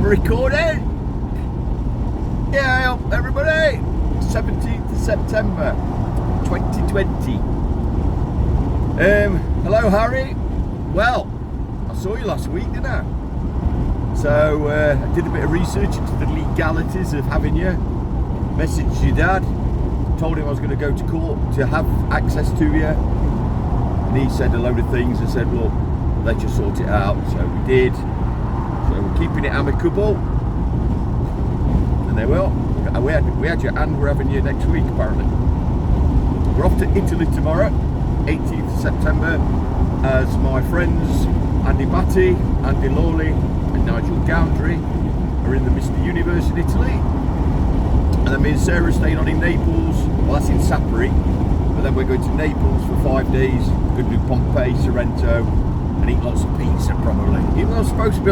Recording. Yeah, everybody. 17th of September 2020. Hello, Harry. Well, I saw you last week, didn't I? So I did a bit of research into the legalities of having you. Messaged your dad, told him I was going to go to court to have access to you, and he said a load of things. I said, look, let's just sort it out. So we did. So we're keeping it amicable, and there we are. We had you, and we're having you next week apparently. We're off to Italy tomorrow, 18th of September, as my friends Andy Batty, Andy Lawley and Nigel Gowdry are in the Mr. Universe in Italy. And then me and Sarah are staying on in Naples. Well, that's in Sapri, but then we're going to Naples for 5 days. We're going to do Pompeii, Sorrento, and eat lots of pizza probably. Even though I'm supposed to be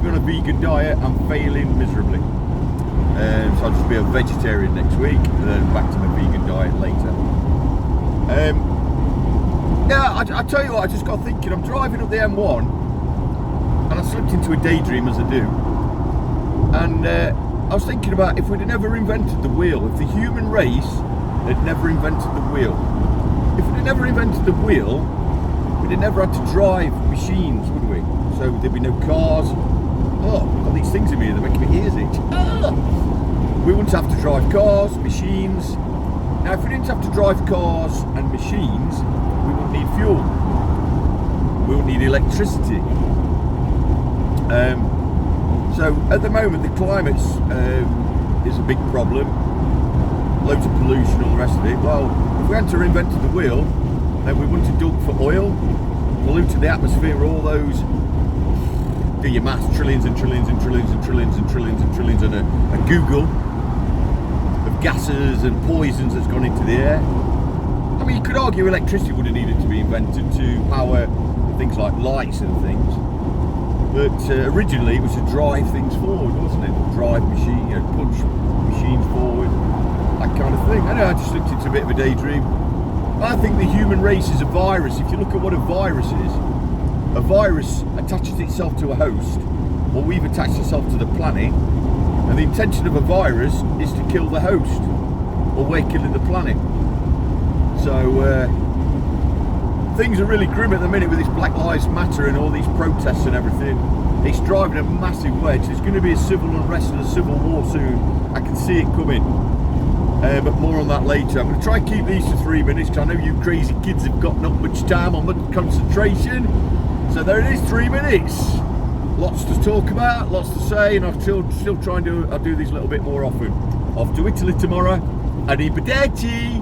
on a vegan diet, I'm failing miserably. So I'll just be a vegetarian next week, and then back to my vegan diet later. I tell you what, I just got thinking. I'm driving up the M1, and I slipped into a daydream as I do. And I was thinking about if we'd never invented the wheel, if the human race had never invented the wheel. If we'd never invented the wheel, we'd have never had to drive machines, would we? So there'd be no cars. Oh, I've got these things in me, they're making my ears itch. We wouldn't have to drive cars, machines. Now, if we didn't have to drive cars and machines, we wouldn't need fuel. We wouldn't need electricity. So at the moment, the climate is a big problem. Loads of pollution, all the rest of it. Well, if we hadn't invented the wheel, then we wouldn't have dug for oil, polluted the atmosphere, all those, do your maths, trillions and trillions and trillions and trillions and trillions and trillions and a Google of gases and poisons that's gone into the air. I mean, you could argue electricity would have needed to be invented to power things like lights and things. But originally it was to drive things forward, wasn't it? Drive machine, punch machines forward, that kind of thing. I know, I just looked into a bit of a daydream. I think the human race is a virus. If you look at what a virus is, a virus attaches itself to a host, or we've attached ourselves to the planet, and the intention of a virus is to kill the host, or we're killing the planet. So things are really grim at the minute with this Black Lives Matter and all these protests and everything. It's driving a massive wedge. There's going to be a civil unrest and a civil war soon. I can see it coming. But more on that later. I'm going to try and keep these to 3 minutes, because I know you crazy kids have got not much time or much concentration. So there it is, 3 minutes. Lots to talk about, lots to say, and I'll still try and I'll do these a little bit more often. Off to Italy tomorrow. Arrivederci.